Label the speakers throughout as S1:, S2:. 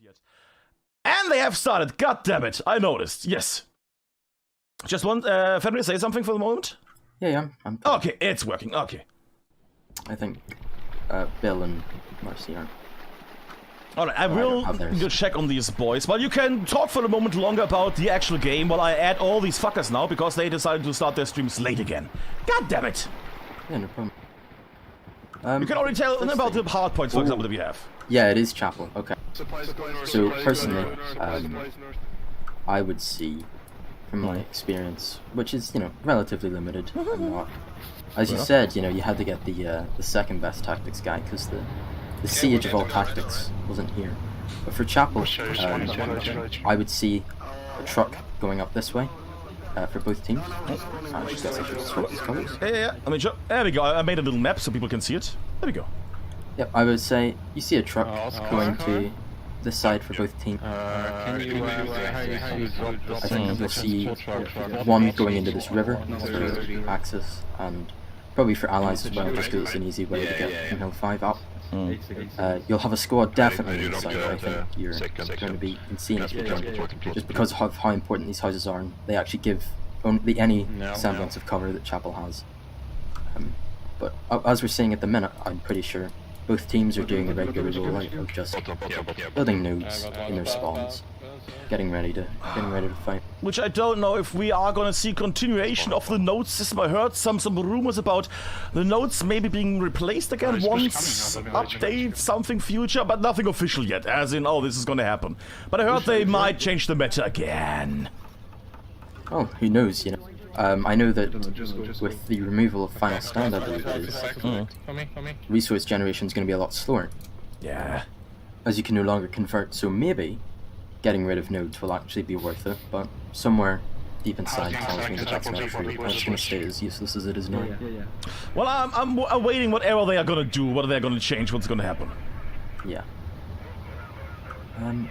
S1: yet. And they have started. God damn it! I noticed. Yes. Just want Fenrir say something for the moment.
S2: Yeah, I'm
S1: okay, it's working. Okay.
S2: I think Bill and Marcy are.
S1: Alright, I will go check on these boys. But you can talk for a moment longer about the actual game while I add all these fuckers now because they decided to start their streams late again. God damn it!
S2: Yeah, no problem.
S1: You can already tell them about the hard points, for example, that we have.
S2: Yeah, it is Chapel. Okay. So personally, I would see, from my experience, which is relatively limited, I'm not. As you said, you had to get the second best tactics guy because the siege of all tactics wasn't here. But for Chapel, I would see a truck going up this way for both teams.
S1: Yeah. I mean, there we go. I made a little map so people can see it. There we go.
S2: Yep, I would say you see a truck going to this side for both teams. I think you'll see one going into this river for Axis, and probably for allies as well, just because it's an easy way to get from Hill 5 up. You'll have a squad definitely inside. I think you're going to be insane if you don't, just because of how important these houses are, and they actually give only any semblance of cover that Chapel has. But as we're seeing at the minute, I'm pretty sure both teams are doing the regular rollout of just building nodes in their spawns, getting ready to fight.
S1: Which I don't know if we are gonna see continuation of the node system. I heard some rumors about the nodes maybe being replaced again once update something future, but nothing official yet. As in, oh, this is gonna happen. But I heard they might change the meta again.
S2: Oh, who knows? I know that with the removal of Final Stand, I believe it is, resource generation is going to be a lot slower.
S1: Yeah.
S2: As you can no longer convert, so maybe getting rid of nodes will actually be worth it, but somewhere deep inside tells me that that's not true, and it's going to stay as useless as it is now.
S1: Well, I'm awaiting whatever they are going to do, what they're going to change, what's going to happen.
S2: Yeah. I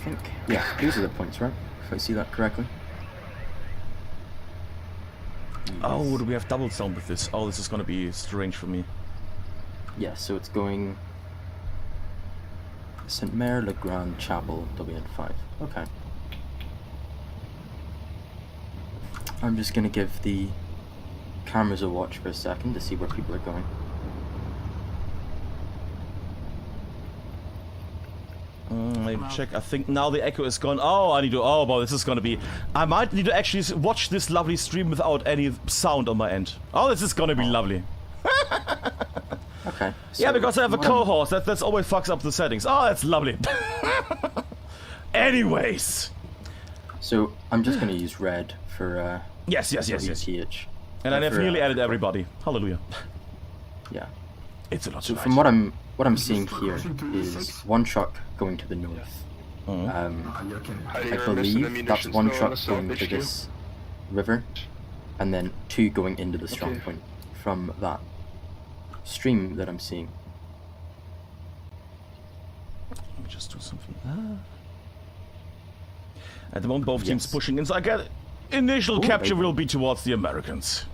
S2: think, yeah, these are the points, right? If I see that correctly.
S1: Oh, do we have double sound with this? Oh, this is gonna be strange for me.
S2: Yeah, so it's going St. Mare, Le Grand, Chapel, WN5. Okay. I'm just gonna give the cameras a watch for a second to see where people are going.
S1: Let me check. I think now the echo is gone. Oh, I need to. Oh, boy, this is gonna be. I might need to actually watch this lovely stream without any sound on my end. Oh, this is gonna be lovely.
S2: Okay. So
S1: yeah, because I have a co-host. That's always fucks up the settings. Oh, that's lovely. Anyways.
S2: So I'm just gonna use red for
S1: yes.
S2: WTH.
S1: And I nearly added everybody. Hallelujah.
S2: Yeah.
S1: It's a lot.
S2: So from what I'm seeing here is one truck going to the north. I believe that's one truck going to this river, and then two going into the strong point from that stream that I'm seeing.
S1: Let me just do something. At the moment, both teams pushing in, so I get initial capture will be towards the Americans.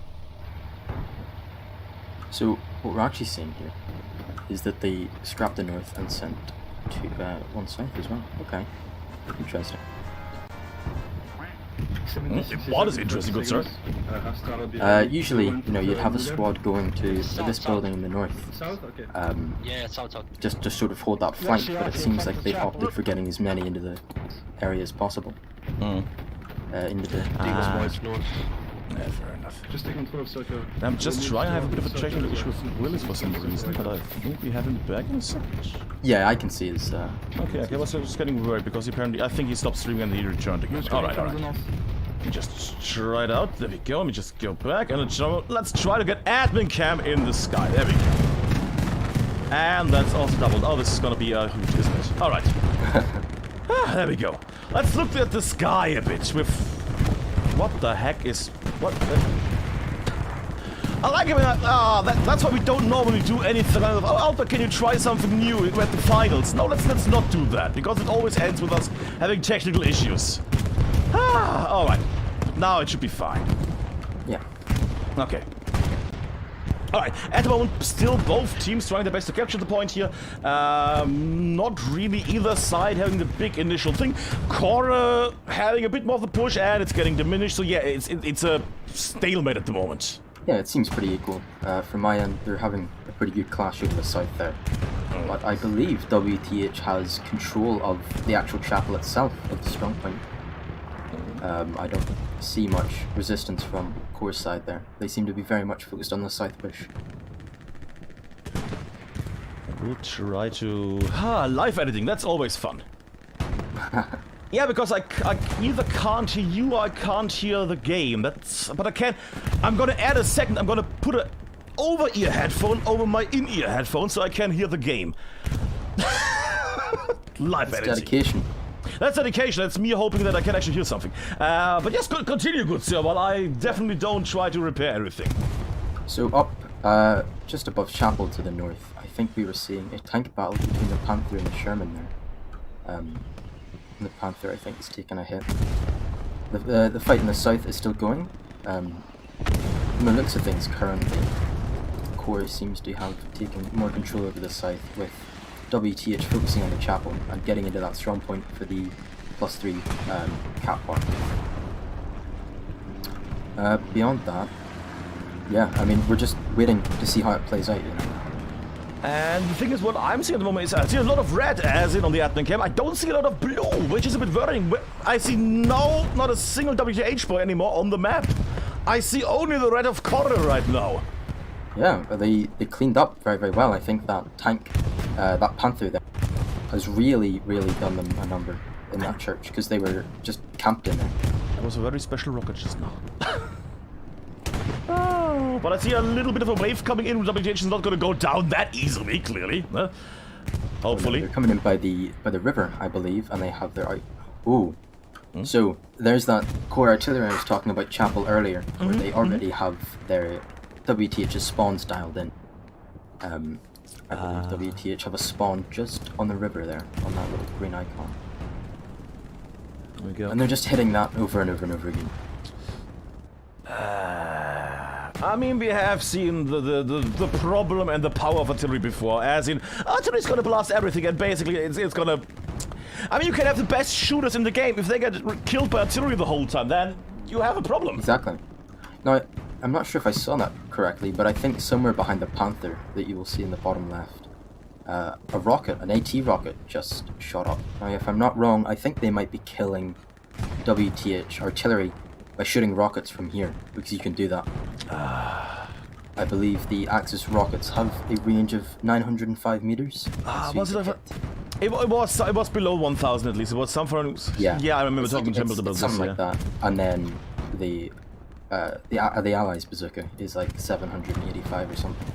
S2: So what we're actually seeing here is that they scrapped the north and sent to one south as well. Okay, interesting.
S1: What is interesting, good sir?
S2: Usually, you'd have a squad going to this building in the north. Just to sort of hold that flank, but it seems like they've opted for getting as many into the area as possible. Into the
S1: north. Yeah, fair enough. I'm just trying. I have a bit of a technical issue with Willis for some reason, but I think we have him back in a second.
S2: Yeah, I can see his.
S1: Okay, I was just getting worried because apparently I think he stopped streaming and he returned again. All right. Let me just try it out. There we go. Let me just go back and let's try to get admin cam in the sky. There we go. And that's also doubled. Oh, this is gonna be huge, isn't it? All right. There we go. Let's look at the sky a bit with. What the heck is... What the... I like it when that's why we don't normally do anything. Oh, Albert, can you try something new at the finals? No, let's not do that, because it always ends with us having technical issues. Alright. Now it should be fine.
S2: Yeah.
S1: Okay. Alright, at the moment, still both teams trying their best to capture the point here. Not really either side having the big initial thing. Cora having a bit more of the push, and it's getting diminished. So yeah, it's a stalemate at the moment.
S2: Yeah, it seems pretty equal. From my end, they're having a pretty good clash over the south there. But I believe WTH has control of the actual chapel itself, of the strong point. I don't see much resistance from Core's side there. They seem to be very much focused on the south push.
S1: We'll try to... live editing, that's always fun. Yeah, because I either can't hear you or I can't hear the game. But I can... I'm gonna add a second, I'm gonna put a over-ear headphone over my in-ear headphone so I can hear the game. Live editing.
S2: Dedication.
S1: That's dedication. That's me hoping that I can actually hear something. But yes, continue, good sir, while I definitely don't try to repair everything.
S2: So up, just above Chapel to the north, I think we were seeing a tank battle between the Panther and the Sherman there. And the Panther, I think, is taking a hit. The fight in the south is still going. From the looks of things currently, Core seems to have taken more control over the south, with WTH focusing on the chapel and getting into that strong point for the +3 cap part. Beyond that, yeah, I mean, we're just waiting to see how it plays out, you know.
S1: And the thing is, what I'm seeing at the moment is I see a lot of red as in on the admin cam. I don't see a lot of blue, which is a bit worrying. I see not a single WTH boy anymore on the map. I see only the red of Corra right now.
S2: Yeah, they cleaned up very, very well. I think that tank, that Panther there, has really done them a number in that church, because they were just camped in there.
S1: That was a very special rocket just now. Oh, but I see a little bit of a wave coming in. WTH is not going to go down that easily, clearly. Hopefully.
S2: They're coming in by the river, I believe, and they have their eye. Ooh. So there's that core artillery I was talking about Chapel earlier, where they already have their WTH's spawns dialed in. I believe WTH have a spawn just on the river there, on that little green icon.
S1: There we go.
S2: And they're just hitting that over and over and over again.
S1: I mean, we have seen the problem and the power of artillery before, as in, artillery's gonna blast everything, and basically it's gonna... I mean, you can have the best shooters in the game. If they get killed by artillery the whole time, then you have a problem.
S2: Exactly. Now, I'm not sure if I saw that correctly, but I think somewhere behind the Panther that you will see in the bottom left, a rocket, an AT rocket, just shot up. Now, if I'm not wrong, I think they might be killing WTH artillery by shooting rockets from here, because you can do that. I believe the Axis rockets have a range of 905 meters.
S1: Was it over? It was below 1,000 at least. It was somewhere. Yeah, I remember talking to Templeton about this.
S2: Something like that. And then the Allies bazooka is like 785 or something.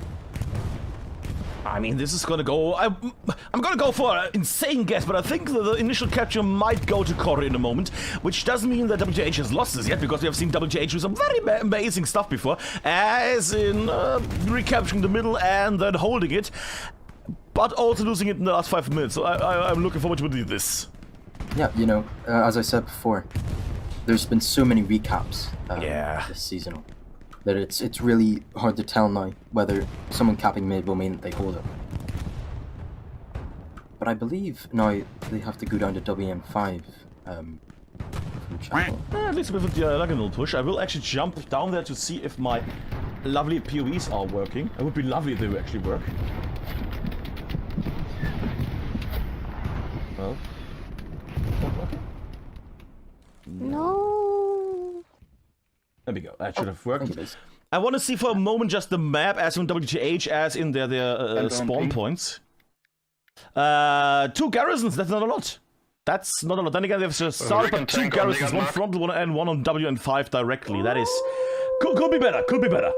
S1: I mean, this is gonna go... I'm gonna go for an insane guess, but I think the initial capture might go to Corra in a moment, which doesn't mean that WTH has lost this yet, because we have seen WTH do some very amazing stuff before, as in recapturing the middle and then holding it, but also losing it in the last 5 minutes, so I'm looking forward to this.
S2: Yeah, you know, as I said before, there's been so many recaps this season that it's really hard to tell now whether someone capping mid will mean that they hold it. But I believe now they have to go down to WM5 from Chapel.
S1: At least with a diagonal push. I will actually jump down there to see if my lovely POEs are working. It would be lovely if they would actually work. Well, not working?
S3: No.
S1: There we go. That should have worked. I want to see for a moment just the map as in WTH, as in their spawn points. 2 garrisons, that's not a lot. That's not a lot. Then again, they've just started by 2 garrisons, one frontal one and one on WN5 directly. That is... Could be better, could be better.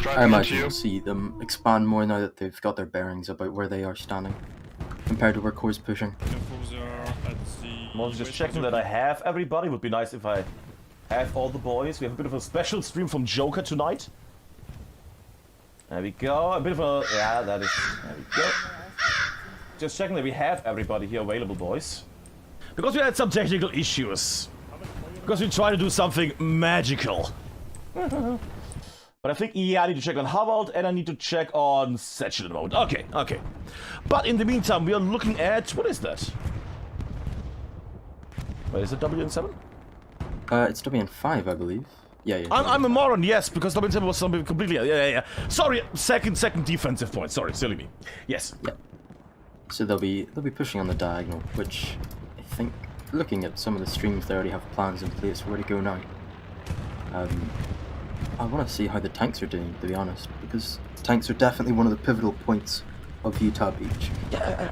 S2: I imagine you'll see them expand more now that they've got their bearings about where they are standing, compared to where Core's pushing.
S1: I'm also just checking that I have everybody. Would be nice if I have all the boys. We have a bit of a special stream from Joker tonight. There we go. A bit of a... Yeah, that is... There we go. Just checking that we have everybody here available, boys. Because we had some technical issues. Because we tried to do something magical. But I think, yeah, I need to check on Havald, and I need to check on Satchel at the moment. Okay, okay. But in the meantime, we are looking at... What is that? Wait, is it WN7?
S2: It's WN5, I believe. Yeah, yeah.
S1: I'm a moron, yes, because WN7 was something completely... Yeah. Sorry, second defensive point. Sorry, silly me. Yes.
S2: Yeah. So they'll be pushing on the diagonal, which I think, looking at some of the streams, they already have plans in place for where to go now. I want to see how the tanks are doing, to be honest, because tanks are definitely one of the pivotal points of Utah Beach.
S1: Yeah,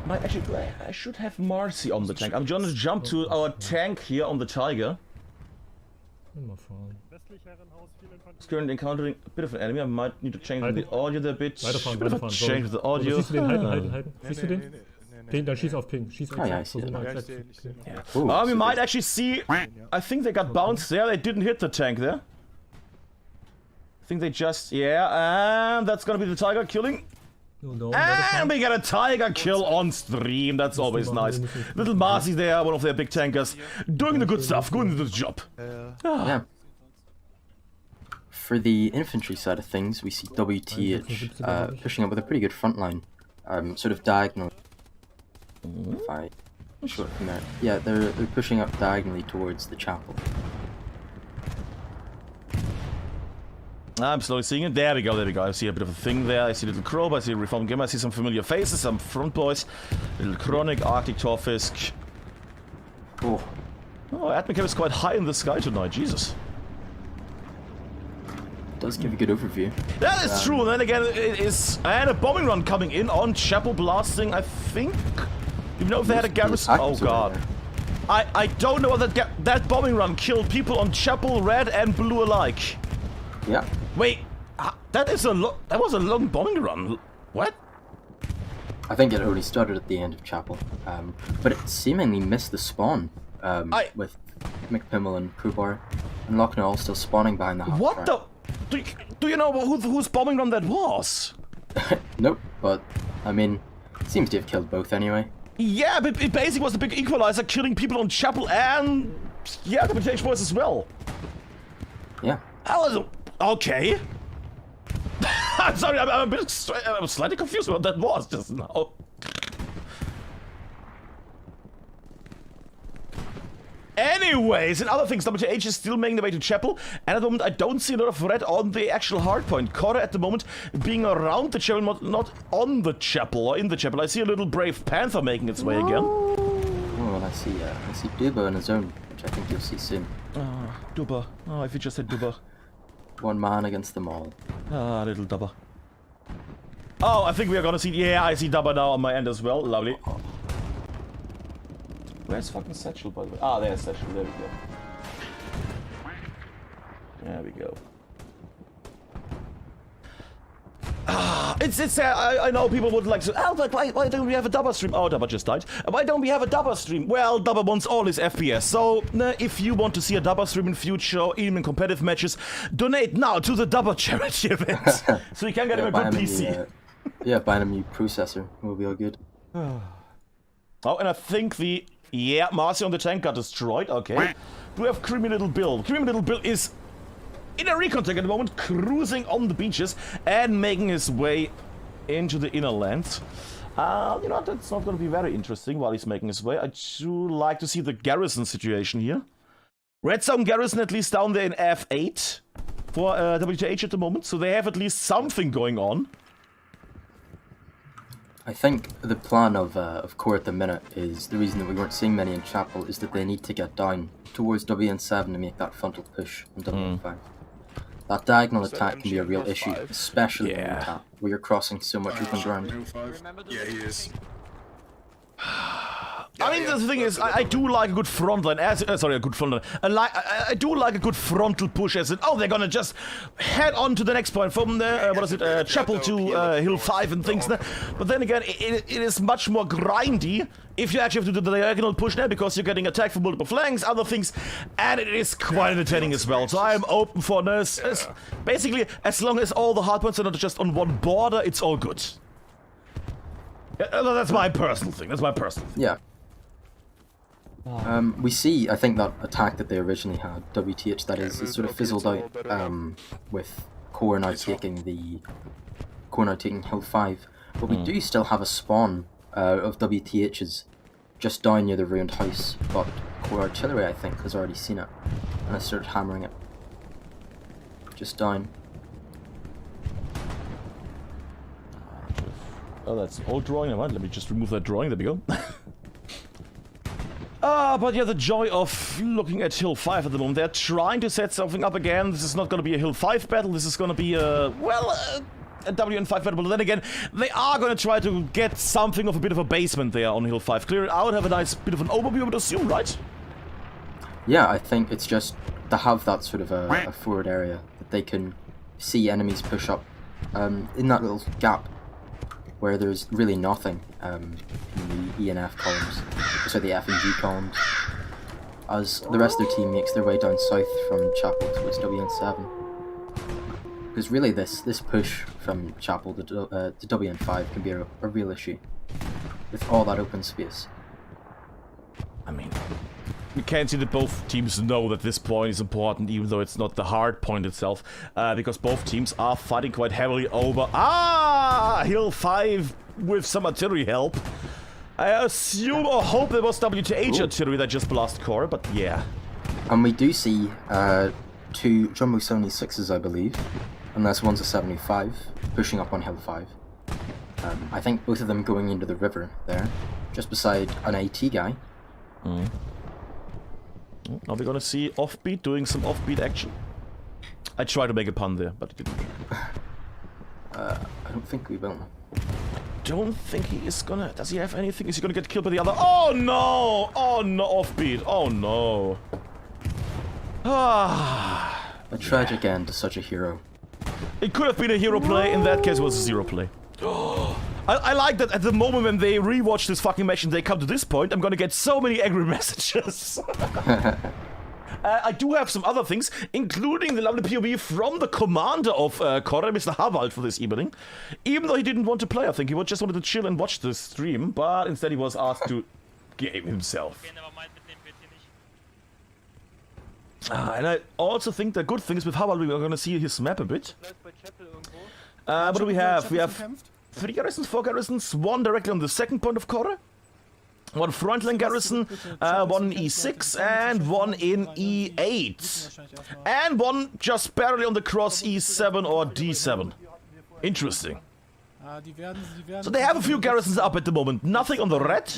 S1: I should have Marcy on the tank. I'm going to jump to our tank here on the Tiger. It's currently encountering a bit of an enemy. I might need to change the audio there a bit. Change the audio.
S3: Siehst du den? Halten. Siehst du den? Den, dann schieß auf Ping. Schieß auf
S2: Ah, ja, I see
S3: Ping.
S2: that. Ooh,
S1: We might actually see... I think they got bounced there. They didn't hit the tank there. I think they just... Yeah, and that's gonna be the Tiger killing. And we get a Tiger kill on stream. That's always nice. Little Marcy there, one of their big tankers, doing the good stuff, doing the job.
S2: Yeah. For the infantry side of things, we see WTH pushing up with a pretty good front line, sort of diagonal. If I short from there, yeah, they're pushing up diagonally towards the chapel.
S1: I'm slowly seeing it. There we go, there we go. I see a bit of a thing there. I see a little Crow, I see a Reformed Gamer, I see some familiar faces, some front boys. Little Chronic, Arctic Torfisk.
S2: Oh,
S1: Admin Cam is quite high in the sky tonight, Jesus.
S2: does give a good overview.
S1: That is true, and then again, it is... And a bombing run coming in on Chapel blasting, I think... You know if they had a garrison... Oh god. I don't know whether that bombing run killed people on Chapel, red and blue alike.
S2: Yeah.
S1: Wait, that was a long bombing run. What?
S2: I think it only started at the end of Chapel, but it seemingly missed the spawn with McPimmel and Crowbar, and Lochner still spawning behind the half
S1: What
S2: track.
S1: the? Do you know whose bombing run that was?
S2: Nope, but I mean, it seems to have killed both anyway.
S1: Yeah, but it basically was the big equalizer, killing people on Chapel and yeah, the British boys as well.
S2: Yeah.
S1: Okay. I'm sorry, I'm slightly confused what that was just now. Anyways, in other things, WH is still making the way to Chapel, and at the moment I don't see a lot of red on the actual hardpoint. Cora at the moment being around the Chapel, not on the Chapel or in the Chapel. I see a little Brave Panther making its way again.
S2: Oh, and I see Duba in a zone, which I think you'll see soon.
S1: Dubber. Oh, if you just said Dubber.
S2: One man against them all.
S1: Ah, little Dubber. Oh, I think we are gonna see... Yeah, I see Dubber now on my end as well. Lovely. Where's fucking Satchel, by the way? Ah, there's Satchel. There we go. There we go. I know people would like to... Oh, but why don't we have a Dubber stream? Oh, Dubber just died. Why don't we have a Dubber stream? Well, Dubber wants all his FPS. So, if you want to see a Dubber stream in future, even in competitive matches, donate now to the Dubber charity event. So you can get him a good PC.
S2: Yeah, buying a new processor will be all good.
S1: Oh, and I think the... Yeah, Marcy on the tank got destroyed. Okay. Do we have Creamy Little Bill? Creamy Little Bill is... in a recon tank at the moment, cruising on the beaches and making his way into the inner land. You know, that's not going to be very interesting while he's making his way. I do like to see the garrison situation here. Redstone garrison at least down there in F8 for WTH at the moment, so they have at least something going on.
S2: I think the plan of Core at the minute is the reason that we weren't seeing many in Chapel is that they need to get down towards WN7 to make that frontal push on WN5. That diagonal attack can be a real issue, especially in Utah, where you're crossing so much open ground.
S4: Yeah, he is.
S1: I mean, the thing is, I do like a good front line, sorry, a good front line. I do like a good frontal push as in, oh, they're gonna just head on to the next point from the, Chapel to Hill 5 and things. But then again, it is much more grindy if you actually have to do the diagonal push there because you're getting attacked from multiple flanks, other things, and it is quite entertaining as well. So I am open for this. Basically, as long as all the hardpoints are not just on one border, it's all good. That's my personal thing.
S2: Yeah. We see, I think that attack that they originally had, WTH, that is sort of fizzled out with core now taking Hill 5. But we do still have a spawn of WTHs just down near the ruined house, but core artillery, I think, has already seen it and has started hammering it. Just down.
S1: Oh, that's old drawing. Never mind. Let me just remove that drawing. There we go. But yeah, the joy of looking at Hill 5 at the moment. They're trying to set something up again. This is not going to be a Hill 5 battle. This is going to be a WN5 battle. But then again, they are going to try to get something of a bit of a basement there on Hill 5. Clear it out, have a nice bit of an overview, I would assume, right?
S2: Yeah, I think it's just to have that sort of a forward area that they can see enemies push up in that little gap where there's really nothing in the E and F columns, so the F and G columns, as the rest of their team makes their way down south from Chapel towards WN7. Because really this push from Chapel to WN5 can be a real issue, with all that open space.
S1: I mean, we can see that both teams know that this point is important, even though it's not the hard point itself, because both teams are fighting quite heavily over Hill 5 with some artillery help. I assume or hope there was WTH artillery that just blasted core, but yeah.
S2: And we do see 2 Jumbo 76s, I believe, unless one's a 75, pushing up on Hill 5. I think both of them going into the river there, just beside an AT guy.
S1: Now we're gonna see Offbeat doing some offbeat action. I tried to make a pun there, but it didn't.
S2: I don't think we will.
S1: Don't think he is gonna... Does he have anything? Is he gonna get killed by the other? Oh no! Oh no, Offbeat! Oh no!
S2: A tragic end to such a hero.
S1: It could have been a hero play, in that case it was a 0 play. I like that at the moment when they rewatch this fucking match and they come to this point, I'm gonna get so many angry messages. I do have some other things, including the lovely POV from the commander of Korre, Mr. Havald, for this evening. Even though he didn't want to play, I think he just wanted to chill and watch the stream, but instead he was asked to game himself. And I also think the good thing is with Havald, we're gonna see his map a bit. What do we have? We have 3 garrisons, 4 garrisons, 1 directly on the second point of Korre, 1 frontline garrison, 1 in E6, and 1 in E8. And 1 just barely on the cross E7 or D7. Interesting. So they have a few garrisons up at the moment. Nothing on the red,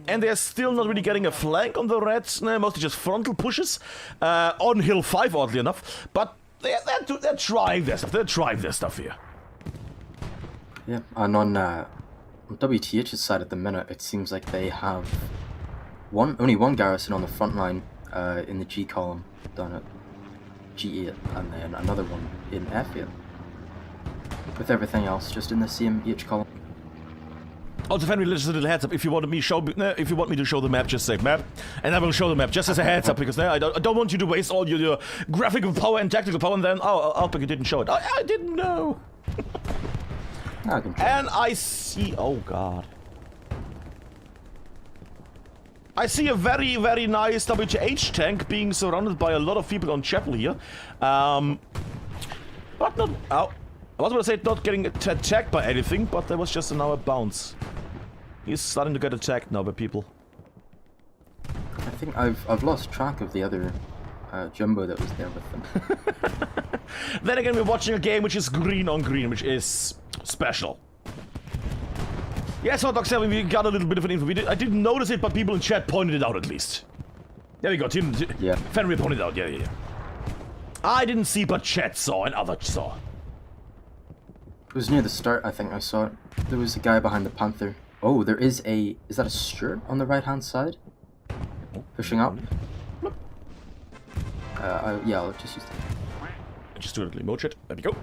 S1: and they're still not really getting a flank on the red. Mostly just frontal pushes on Hill 5, oddly enough. But they're trying their stuff. They're trying their stuff here.
S2: Yeah, and on WTH's side at the minute, it seems like they have only one garrison on the front line in the G column down at G8, and then another one in F8. With everything else just in the same H column.
S1: Also, Henry, just a little heads up. If you want me to show the map, just say map, and I will show the map just as a heads up, because I don't want you to waste all your graphical power and tactical power, and then Outback you didn't show it. I didn't know. And I see... Oh, God. I see a very, very nice WTH tank being surrounded by a lot of people on Chapel here. But not... Oh, I was going to say not getting attacked by anything, but there was just now a bounce. He's starting to get attacked now by people.
S2: I think I've lost track of the other Jumbo that was there with them.
S1: Then again, we're watching a game which is green on green, which is special. Yes, Hot Dog 7, we got a little bit of an info. I didn't notice it, but people in chat pointed it out at least. There we go, Fenrir pointed it out, yeah. I didn't see, but chat saw and others saw.
S2: It was near the start, I think I saw it. There was a guy behind the Panther. Oh, there is a... Is that a Sturt on the right-hand side? Pushing up. Yeah, I'll just use that.
S1: Just do it, emote it. There we go.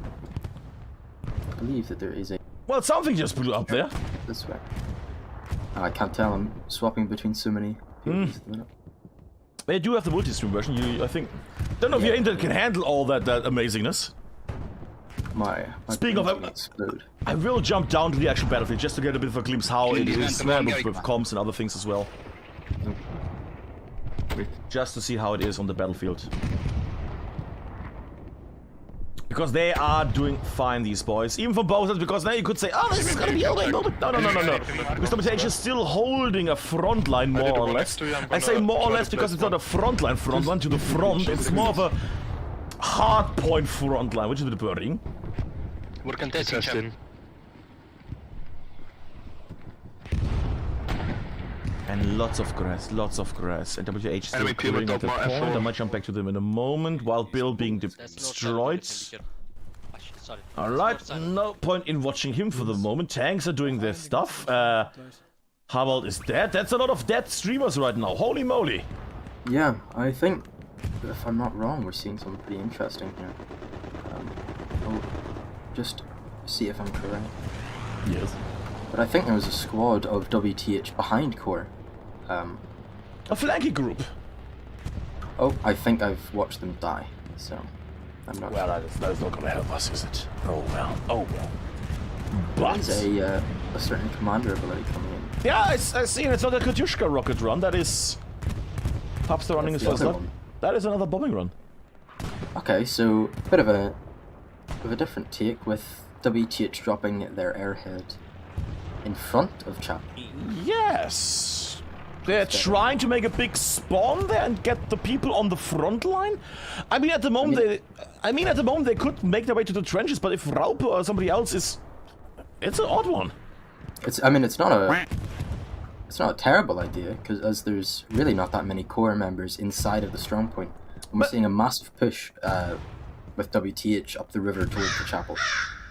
S2: I believe that there is a...
S1: Well, something just blew up there.
S2: This way. I can't tell, I'm swapping between so many people at the minute.
S1: They do have the multi-stream version, I think. Don't know if your internet can handle all that amazingness.
S2: My
S1: Speaking of,
S2: explode.
S1: I will jump down to the actual battlefield just to get a bit of a glimpse how it is with comms and other things as well. Just to see how it is on the battlefield. Because they are doing fine, these boys. Even for both sides, because now you could say, oh, this is gonna be a moment. No. Because WTH is still holding a front line, more or less. I say more or less because it's not a front line to the front. It's more of a hard point front line, which is the burning.
S4: We're contesting.
S1: And lots of grass. And WH still clearing at the point. I might jump back to them in a moment while Bill being destroyed. Alright, no point in watching him for the moment. Tanks are doing their stuff. Harold is dead. That's a lot of dead streamers right now. Holy moly.
S2: Yeah, I think, if I'm not wrong, we're seeing something pretty interesting here. I'll just see if I'm correct.
S1: Yes.
S2: But I think there was a squad of WTH behind Core.
S1: A flanking group.
S2: Oh, I think I've watched them die, so I'm not
S1: Well,
S2: sure.
S1: that is not gonna help us, is it? Oh well. But
S2: There's a certain commander ability coming in.
S1: yeah, I see. It's not a Katyushka rocket run. That is Popster running his
S2: That's the
S1: first
S2: other
S1: lap.
S2: one.
S1: That is another bombing run.
S2: Okay, so a bit of a different take with WTH dropping their airhead in front of Chap.
S1: Yes. They're trying to make a big spawn there and get the people on the front line. I mean, at the moment they could make their way to the trenches, but if Raupe or somebody else is, it's an odd one.
S2: It's not a terrible idea, because as there's really not that many core members inside of the strong point, and we're seeing a massive push with WTH up the river towards the chapel.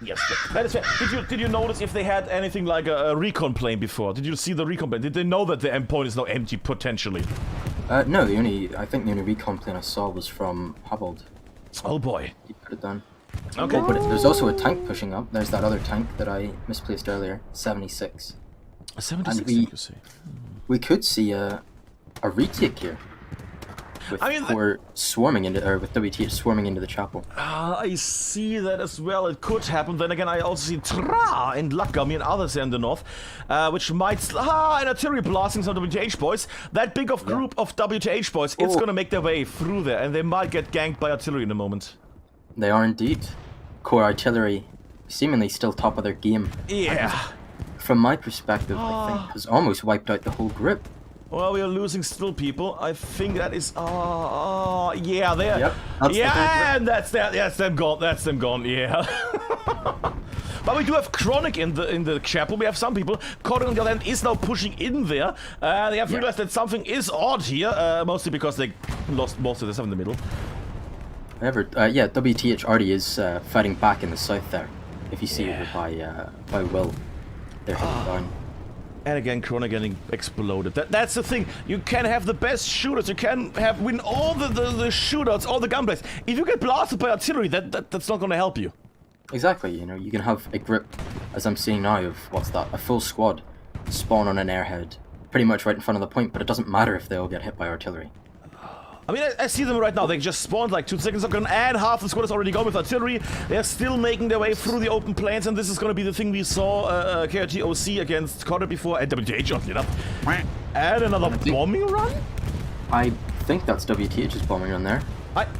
S1: Yes, that is fair. Did you notice if they had anything like a recon plane before? Did you see the recon plane? Did they know that the endpoint is now empty potentially?
S2: No, I think the only recon plane I saw was from Hubble.
S1: Oh boy.
S2: He put it down.
S1: Okay.
S2: Oh, but there's also a tank pushing up. There's that other tank that I misplaced earlier, 76.
S1: A 76,
S2: And
S1: you see.
S2: we could see a retake here. With Core swarming into, or with WTH swarming into the chapel.
S1: I see that as well. It could happen. Then again, I also see Tra and Lakami and others in the north, which might... an artillery blasting some WTH boys. That big of group of WTH boys, it's gonna make their way through there, and they might get ganked by artillery in a moment.
S2: They are indeed. Core artillery, seemingly still top of their game.
S1: Yeah.
S2: From my perspective, I think has almost wiped out the whole group.
S1: Well, we are losing still people. I think that is... yeah, there.
S2: Yep, that's
S1: and that's them gone. That's them gone. Yeah. But we do have Chronic in the chapel. We have some people. Chronic on the other hand is now pushing in there. They have realized that something is odd here, mostly because they lost most of the stuff in the middle.
S2: However, WTH already is fighting back in the south there. If you see over by Will, they're heading down.
S1: And again, Chronic getting exploded. That's the thing. You can have the best shooters. You can win all the shootouts, all the gunplays. If you get blasted by artillery, that's not going to help you.
S2: Exactly. You know, you can have a grip, as I'm seeing now, of a full squad spawn on an airhead, pretty much right in front of the point. But it doesn't matter if they all get hit by artillery.
S1: I mean, I see them right now. They just spawned like 2 seconds ago, and half the squad is already gone with artillery. They're still making their way through the open plains, and this is going to be the thing we saw KRT-OC against Cotter before, and WTH just lit up. And another bombing run?
S2: I think that's WTH's bombing run there.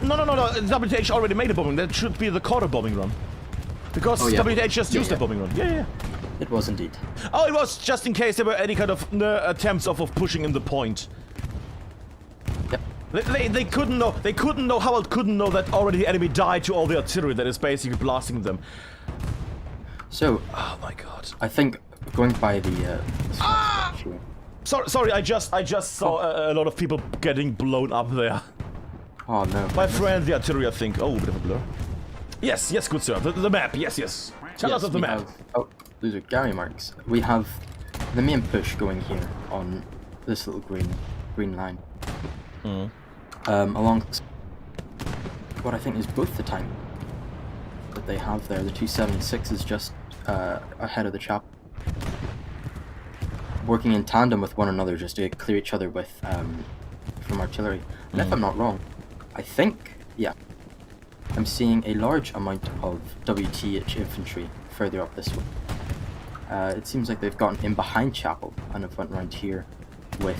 S1: No. WTH already made a bombing. That should be the Cotter bombing run. Because WTH just used the bombing run. Yeah.
S2: It was indeed.
S1: Oh, it was just in case there were any kind of attempts of pushing in the point.
S2: Yep.
S1: They couldn't know. They couldn't know. Howard couldn't know that already the enemy died to all the artillery that is basically blasting them.
S2: So,
S1: oh my god!
S2: I think going by the.
S1: Sorry. I just saw a lot of people getting blown up there.
S2: Oh no!
S1: My friend, the artillery, I think. Oh, a bit of a blur. Yes, good sir. The map. Yes. Tell us of the map.
S2: Those are Gary marks. We have the main push going here on this little green line. Along what I think is both the tank that they have there. The 276 is just ahead of the chap, working in tandem with one another just to clear each other with from artillery. And if I'm not wrong, I think I'm seeing a large amount of WTH infantry further up this way. It seems like they've gotten in behind Chapel and have went around here with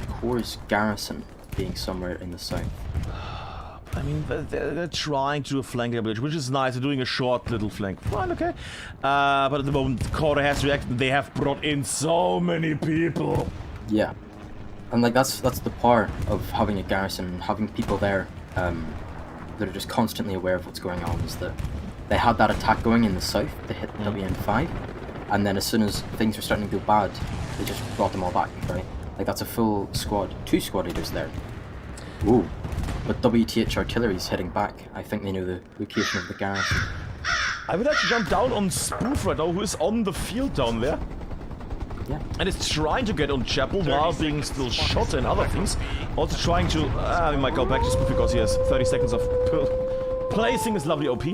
S2: Core's garrison being somewhere in the south.
S1: I mean, they're trying to do a flank bridge, which is nice. They're doing a short little flank. Fine, okay. But at the moment, Corvus has reacted. They have brought in so many people.
S2: Yeah. And like that's the part of having a garrison, having people there that are just constantly aware of what's going on, is that they had that attack going in the south to hit WN5, and then as soon as things were starting to go bad, they just brought them all back, right? Like that's a full squad, 2 squad leaders there. Ooh. But WTH artillery's heading back. I think they know the location of the garrison.
S1: I would like to jump down on Spoof right now, who is on the field down there.
S2: Yeah.
S1: And is trying to get on Chapel while being still shot and other things. Also trying to... we might go back to Spoof because he has 30 seconds of placing his lovely OP.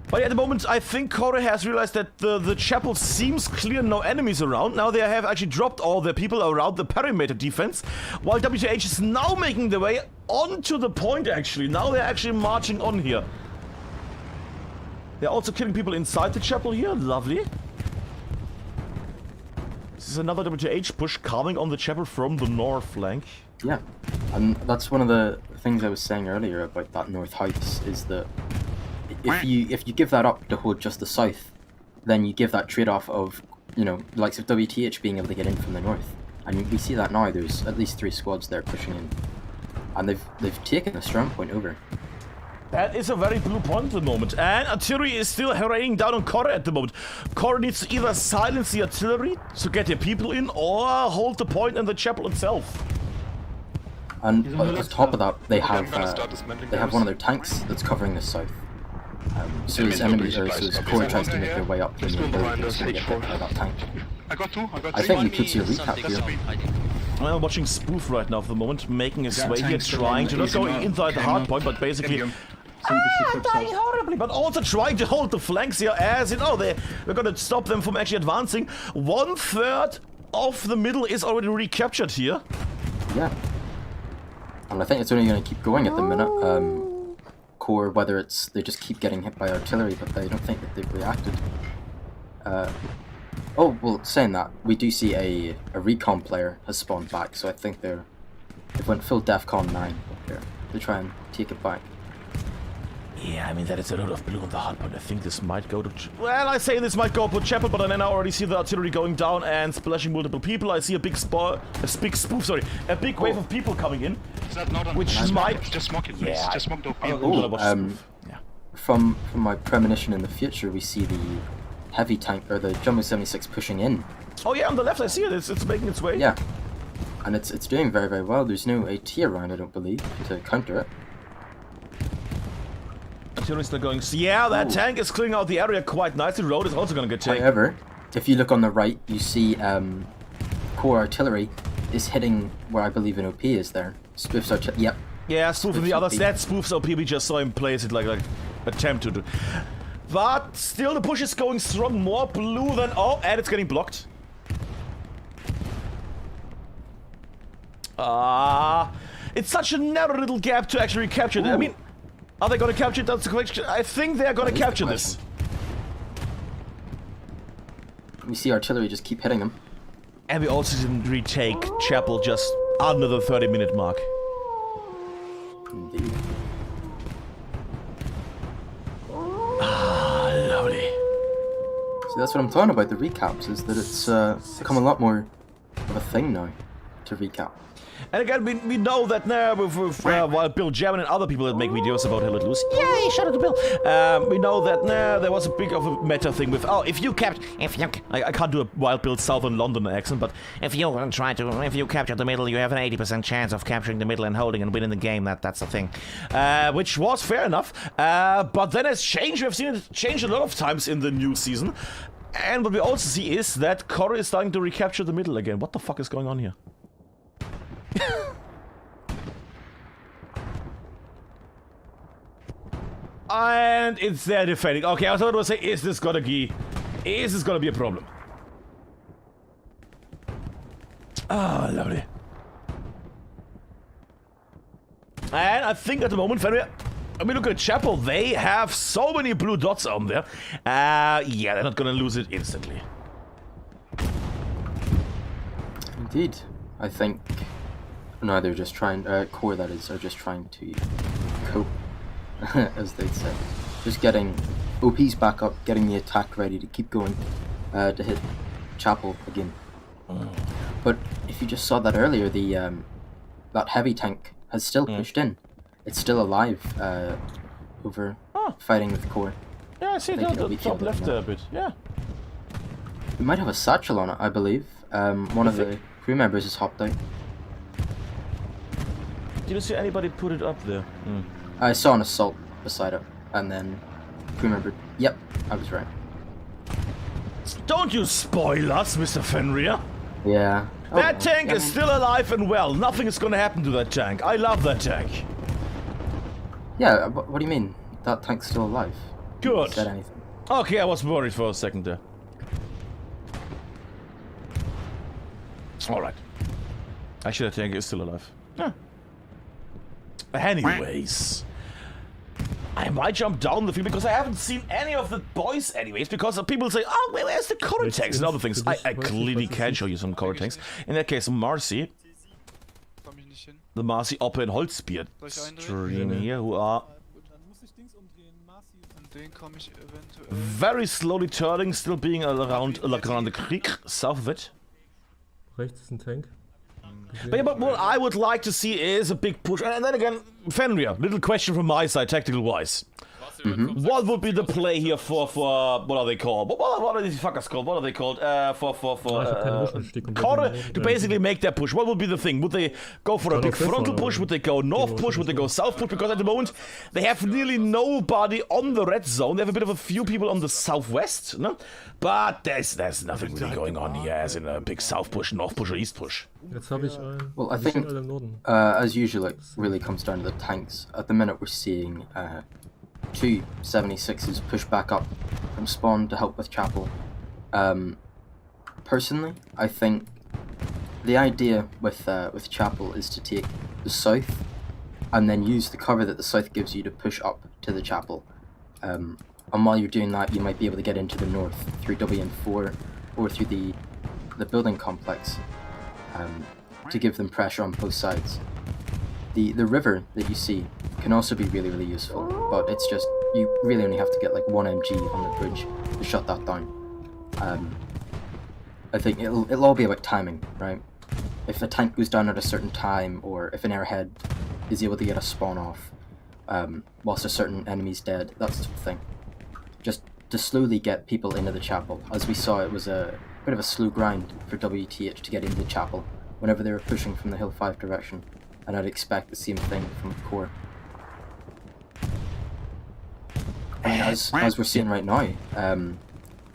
S1: But at the moment, I think Corvus has realized that the chapel seems clear, no enemies around. Now they have actually dropped all their people around the perimeter defense, while WTH is now making their way onto the point, actually. Now they're actually marching on here. They're also killing people inside the chapel here. Lovely. This is another WTH push coming on the chapel from the north flank.
S2: Yeah. And that's one of the things I was saying earlier about that north house, is that if you give that up to hold just the south, then you give that trade-off of, you know, the likes of WTH being able to get in from the north. And we see that now. There's at least 3 squads there pushing in, and they've taken a strong point over.
S1: That is a very blue point at the moment, and artillery is still raining down on Corvus at the moment. Corvus needs to either silence the artillery to get their people in, or hold the point in the chapel itself.
S2: And on top of that, they have one of their tanks that's covering the south. So as enemies, or so as Corvus tries to make their way up to the building, it's going to get hit by that tank. I think we could see a recap here.
S1: I'm watching Spoof right now for the moment, making his way here, trying to not go inside the hard point, but basically dying horribly, but also trying to hold the flanks here, as you know, we're gonna stop them from actually advancing. 1/3 of the middle is already recaptured here.
S2: Yeah. And I think it's only going to keep going at the minute. Core, whether it's they just keep getting hit by artillery, but I don't think that they've reacted. Oh, well, saying that, we do see a recon player has spawned back, so I think they've went full DEFCON 9 up here to try and take it back.
S1: Yeah, I mean, that is a lot of blue on the hard point. I think this might go to... Well, I say this might go to Chapel, but then I already see the artillery going down and splashing multiple people. I see a big a big wave of people coming in, which might...
S4: Just smoke it, please.
S1: Yeah,
S4: just smoke the
S1: yeah.
S2: From my premonition in the future, we see the heavy tank, or the Jumbo 76 pushing in.
S1: Oh yeah, on the left I see it. It's making its way.
S2: Yeah, and it's doing very, very well. There's no AT around, I don't believe, to counter it.
S1: Artillery's still going. Yeah, that tank is clearing out the area quite nicely. Road is also going to get taken.
S2: However, if you look on the right, you see core artillery is hitting where I believe an OP is there. Spoof's artillery. Yep.
S1: Yeah, Spoof and the others. That Spoof's OP. We just saw him place it like attempt to do. But still, the push is going strong. More blue than... Oh, and it's getting blocked. It's such a narrow little gap to actually capture it. I mean, are they going to capture it? That's the question. I think they're going to capture this.
S2: We see artillery just keep hitting them.
S1: And we also didn't retake Chapel just under the 30-minute mark.
S2: Indeed.
S1: Lovely.
S2: See, that's what I'm talking about, the recaps, is that it's become a lot more of a thing now to recap.
S1: And again, we know that now while Bill Jamin and other people that make videos about Hell Let Loose, yay, shout out to Bill. We know that there was a big of a meta thing with, I can't do a Wild Bill Southern London accent, but if you capture the middle, you have an 80% chance of capturing the middle and holding and winning the game. That's the thing, which was fair enough. But then it's changed. We've seen it change a lot of times in the new season, and what we also see is that Corvus is starting to recapture the middle again. What the fuck is going on here? And it's there defending. Okay, I thought it was say, is this gonna be a problem? Ah, lovely. And I think at the moment, when we look at Chapel, they have so many blue dots on there. Yeah, they're not gonna lose it instantly.
S2: Indeed. I think No, they're just trying, core that is, are just trying to cope, as they'd say. Just getting OPs back up, getting the attack ready to keep going, to hit Chapel again. But if you just saw that earlier, the that heavy tank has still pushed in. It's still alive, over fighting with core.
S1: Yeah, I see it on the top left there a bit, yeah.
S2: We might have a satchel on it, I believe. One of the crew members has hopped out.
S1: Did you see anybody put it up there?
S2: I saw an assault beside it, and then crew member. Yep, I was right.
S1: Don't you spoil us, Mr. Fenrir.
S2: Yeah.
S1: That tank is still alive and well. Nothing is gonna happen to that tank. I love that tank.
S2: Yeah, what do you mean? That tank's still alive?
S1: Good.
S2: Said anything?
S1: Okay, I was worried for a second there. Alright. Actually, that tank is still alive. Yeah. Anyways. I might jump down the field because I haven't seen any of the boys anyways, because people say, oh, where's the core tanks and other things. I clearly can show you some core tanks. In that case, Marcy. The Marcy Opper and Holzbier stream here, who are very slowly turning, still being around La Grande Creek, south of it.
S3: Rechts ist ein Tank.
S1: But, yeah, but what I would like to see is a big push. And then again, Fenrir, little question from my side, tactical wise. What would be the play here for what are they called? What are these fuckers called? What are they called? For Corre to basically make that push. What would be the thing? Would they go for a big frontal push? Would they go north push? Would they go south push? Because at the moment they have nearly nobody on the red zone. They have a bit of a few people on the southwest, no? But there's nothing really going on here, as in a big south push, north push, or east push.
S3: Jetzt habe ich einen.
S2: Well, I think, as usual, it really comes down to the tanks. At the minute, we're seeing two 76s push back up from spawn to help with Chapel. Personally, I think the idea with Chapel is to take the south and then use the cover that the south gives you to push up to the Chapel. And while you're doing that, you might be able to get into the north through WN4 or through the building complex to give them pressure on both sides. The river that you see can also be really, really useful, but it's just, you really only have to get like 1 MG on the bridge to shut that down. I think it'll all be about timing, right? If a tank goes down at a certain time, or if an airhead is able to get a spawn off whilst a certain enemy's dead, that sort of thing. Just to slowly get people into the Chapel. As we saw, it was a bit of a slow grind for WTH to get into the Chapel whenever they were pushing from the Hill 5 direction, and I'd expect the same thing from the core. I mean, as we're seeing right now,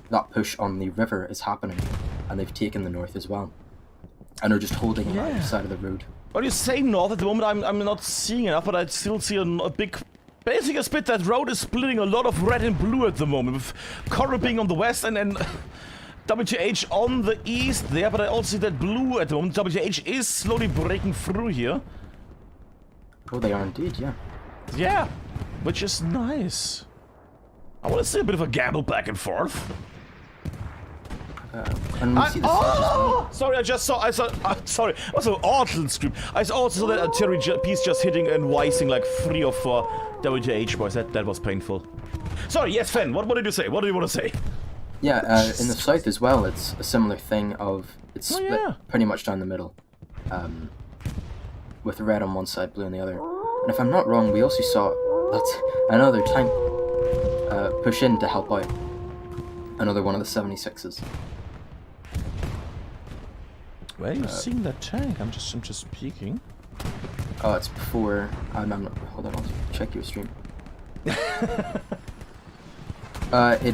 S2: that push on the river is happening, and they've taken the north as well, and are just holding on either side of the road.
S1: Well, you say north at the moment. I'm not seeing enough, but I still see a big. Basically, a split. That road is splitting a lot of red and blue at the moment, with Corre being on the west and WTH on the east there, but I also see that blue at the moment. WTH is slowly breaking through here.
S2: Oh, they are indeed, yeah.
S1: Yeah, which is nice. I want to see a bit of a gamble back and forth.
S2: And we see the
S1: sorry, I saw, sorry, also awful stream. I also saw that artillery piece just hitting and wising like 3 or 4 WTH boys. That was painful. Sorry, yes, Fen, what did you say? What do you want to say?
S2: Yeah, in the south as well, it's a similar thing of, it's split pretty much down the middle. With red on one side, blue on the other. And if I'm not wrong, we also saw another tank push in to help out. Another one of the 76s.
S1: Where are you seeing that tank? I'm just peeking.
S2: Oh, it's before. I'm not. Hold on, I'll check your stream. It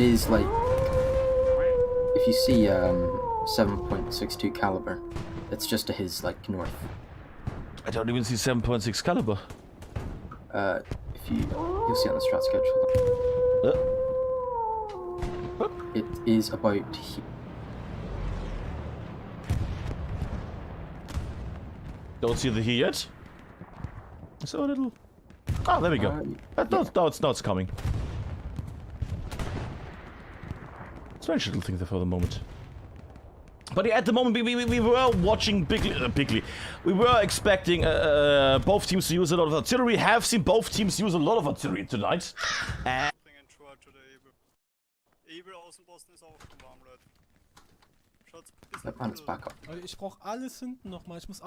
S2: is like, if you see 7.62 caliber, it's just to his like north.
S1: I don't even see 7.6 caliber.
S2: If you'll see on the strat sketch. Hold on. It is about here.
S1: Don't see the here yet. So a little. Ah, there we go. Now it's coming. Strange little thing there for the moment. But yeah, at the moment, we were watching bigly. We were expecting both teams to use a lot of artillery. We have seen both teams use a lot of artillery tonight.
S2: That man's back up.
S5: Ich brauche alles hinten nochmal. Ich muss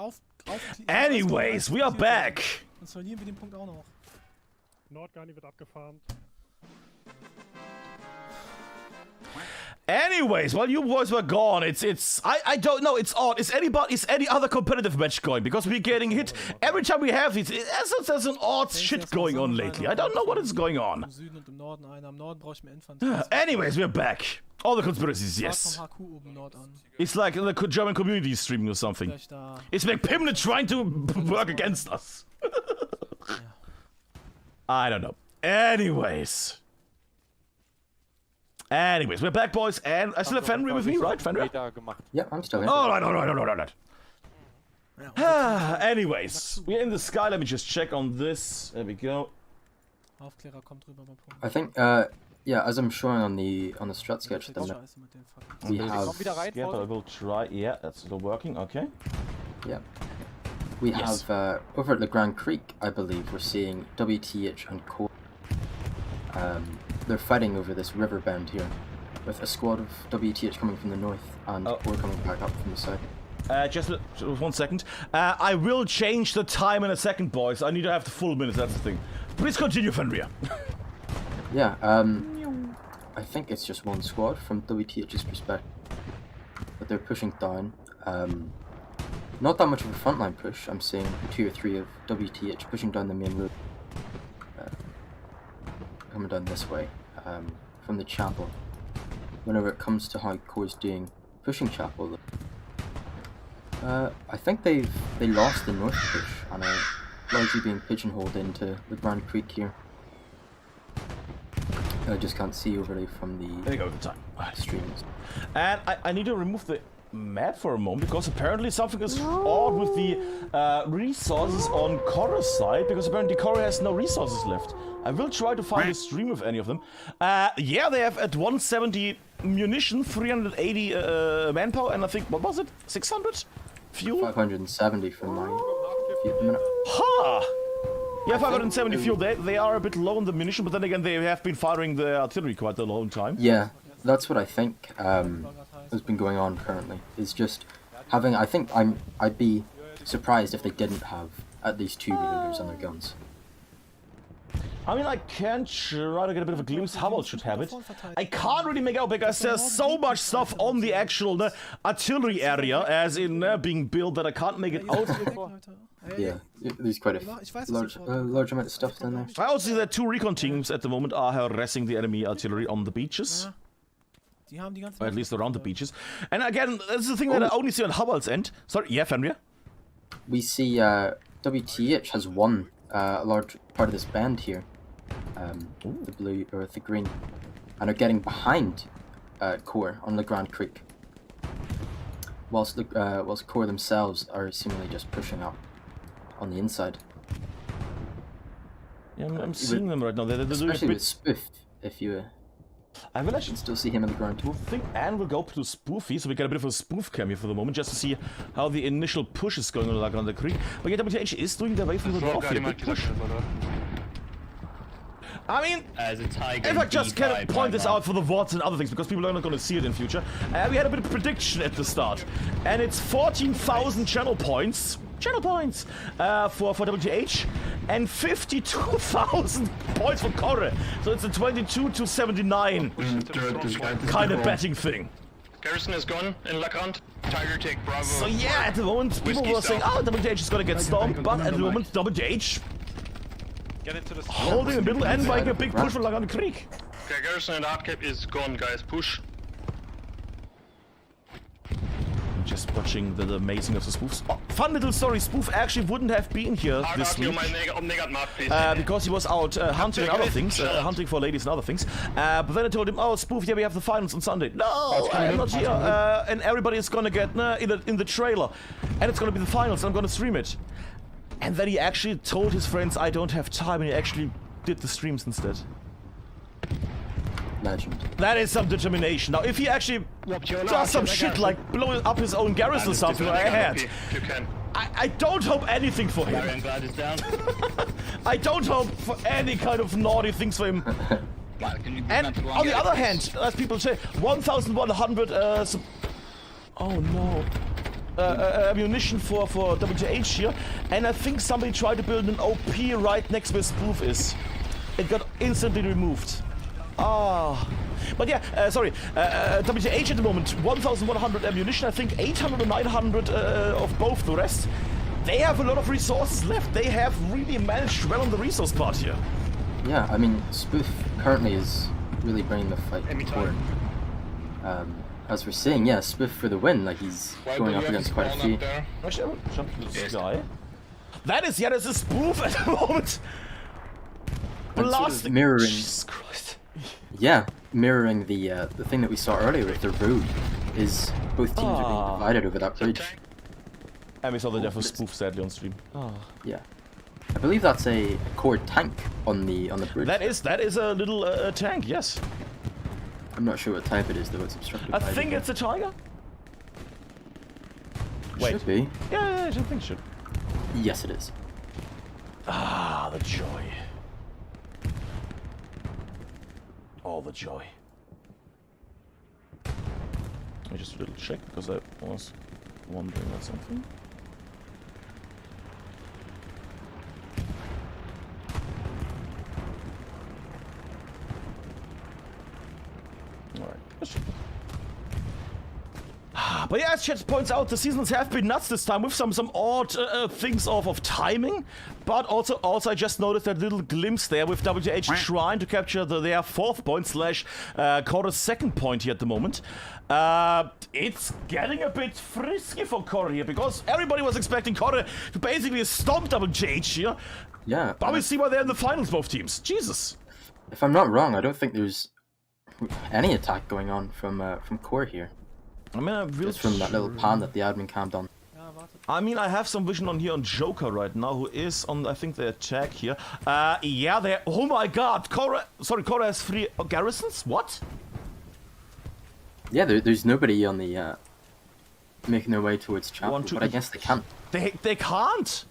S1: Anyways, we are back.
S5: Sonst verlieren wir den Punkt auch noch.
S3: Nordgarni wird abgefarmt.
S1: Anyways, while you boys were gone, I don't know, it's odd. Is any other competitive match going? Because we're getting hit every time we have it. There's an odd shit going on lately. I don't know what is going on.
S5: Im Süden und im Norden einer. Im Norden brauche ich mehr Infanterie.
S1: Anyways, we're back. All the conspiracies, yes.
S5: Vom HQ oben Nord an.
S1: It's like the German community is streaming or something.
S5: Vielleicht da.
S1: It's like Pimlet trying to work against us. I don't know. Anyways, we're back, boys, and I still have Fenrir with me, right, Fenrir?
S2: Yeah, I'm still here.
S1: Alright. Anyways, we're in the sky. Let me just check on this. There we go.
S5: Aufklärer kommt rüber beim Punkt.
S2: I think, yeah, as I'm showing on the strat sketch at the minute,
S5: Scheiße mit den Fackeln.
S2: we have,
S1: Yeah, but I will try. Yeah, that's still working. Okay.
S2: yeah, we
S1: Yes.
S2: have, over at the Grand Creek, I believe, we're seeing WTH and Core. They're fighting over this river bend here, with a squad of WTH coming from the north and Core coming back up from the south.
S1: Just 1 second. I will change the time in a second, boys. I need to have the full minute, that's the thing. Please continue, Fenrir.
S2: Yeah, I think it's just one squad from WTH's perspective, but they're pushing down. Not that much of a frontline push. I'm seeing 2 or 3 of WTH pushing down the main road, coming down this way, from the chapel. Whenever it comes to how Core's doing pushing chapel, I think they lost the north push and are largely being pigeonholed into the Grand Creek here. I just can't see overlay from
S1: There you go, the time.
S2: streams.
S1: And I need to remove the map for a moment, because apparently something is odd with the resources on Korra's side, because apparently Korra has no resources left. I will try to find a stream of any of them. Yeah, they have at 170 munition, 380 manpower, and I think, what was it? 600 fuel?
S2: 570 from my few at the minute.
S1: Ha! Yeah, 570 fuel. They are a bit low on the munition, but then again, they have been firing the artillery quite a long time.
S2: Yeah, that's what I think has been going on currently. Is just having. I think I'd be surprised if they didn't have at least 2 reloaders on their guns.
S1: I mean, I can try to get a bit of a glimpse. Hubble should have it. I can't really make out because there's so much stuff on the actual artillery area, as in being built, that I can't make it out.
S2: Yeah, there's quite a large amount of stuff down there.
S1: I also see that 2 recon teams at the moment are harassing the enemy artillery on the beaches. Or at least around the beaches. And again, this is the thing that I only see on Hubble's end. Sorry, yeah, Fenrir?
S2: We see WTH has won a large part of this bend here. The blue or the green, and are getting behind Core on the Grand Creek, whilst Core themselves are seemingly just pushing up on the inside.
S1: Yeah, I'm seeing them right now. They're
S2: especially with Spoof. If you,
S1: I will actually
S2: still see him in the ground.
S1: I think Anne will go to Spoofy, so we get a bit of a spoof cam here for the moment, just to see how the initial push is going on like on the creek. But yeah, WTH is doing their way from the north here. Big push. I mean, if I just can point this out for the VODs and other things, because people are not going to see it in future, we had a bit of prediction at the start, and it's 14,000 channel points for WTH, and 52,000 points for Korra. So it's a 22-79 kind of betting thing.
S4: Garrison is gone in Lagrand. Tiger take Bravo.
S1: So yeah, at the moment, people were saying, oh, WTH is going to get stomped, but at the moment, WTH
S6: Get into the
S1: holding the middle and making a big push for Lagrand Creek.
S4: Okay, Garrison and Hardcap is gone, guys. Push.
S1: Just watching the amazing of the spoofs. Oh, fun little story, Spoof actually wouldn't have been here this week. Because he was out hunting and other things, hunting for ladies and other things. But then I told him, oh Spoof, yeah, we have the finals on Sunday. No, I'm not here. And everybody is gonna get in the trailer. And it's gonna be the finals, and I'm gonna stream it. And then he actually told his friends, I don't have time, and he actually did the streams instead.
S2: legend.
S1: That is some determination. Now, if he actually does some shit like blowing up his own garrison or something like I had, I don't hope anything for him. I don't hope for any kind of naughty things for him. And on the other hand, as people say, 1,100 oh no. Ammunition for WH here, and I think somebody tried to build an OP right next where Spoof is. It got instantly removed. Ah. But yeah, sorry, WH at the moment, 1,100 ammunition, I think 800 or 900 of both the rest. They have a lot of resources left. They have really managed well on the resource part here.
S2: Yeah, I mean, Spoof currently is really bringing the fight forward. As we're seeing, yeah, Spoof for the win, like he's going up against quite a few.
S1: Actually, I will jump to the sky. That is, yeah, there's a Spoof at the moment. Blasting.
S2: Mirroring.
S1: Jesus Christ.
S2: Yeah, mirroring the thing that we saw earlier with the road, is both teams are being divided over that bridge.
S1: And we saw the death of Spoof sadly on stream.
S2: Yeah, I believe that's a core tank on the bridge.
S1: That is a little tank, yes.
S2: I'm not sure what type it is though. It's obstructed.
S1: I think it's a Tiger. Wait.
S2: Should be.
S1: Yeah, I think it should.
S2: Yes, it is.
S1: Ah, the joy. All the joy. I just a little check because I was wondering about something. Alright, let's check. But yeah, as Chat points out, the seasons have been nuts this time with some odd things of timing. But also I just noticed that little glimpse there with WH trying to capture their 4th point slash Corvus' 2nd point here at the moment. It's getting a bit frisky for Corvus here because everybody was expecting Corvus to basically stomp WH here.
S2: Yeah.
S1: But we see why they're in the finals, both teams. Jesus.
S2: If I'm not wrong, I don't think there's any attack going on from Core here.
S1: I mean, I will
S2: Just from that little pan that the admin camped on.
S1: I mean, I have some vision on here on Joker right now, who is on, I think, the attack here. Yeah, they're... Oh my god! Korra has 3 garrisons? What?
S2: Yeah, there's nobody on the, making their way towards Chapel, but I guess they can't.
S1: They can't!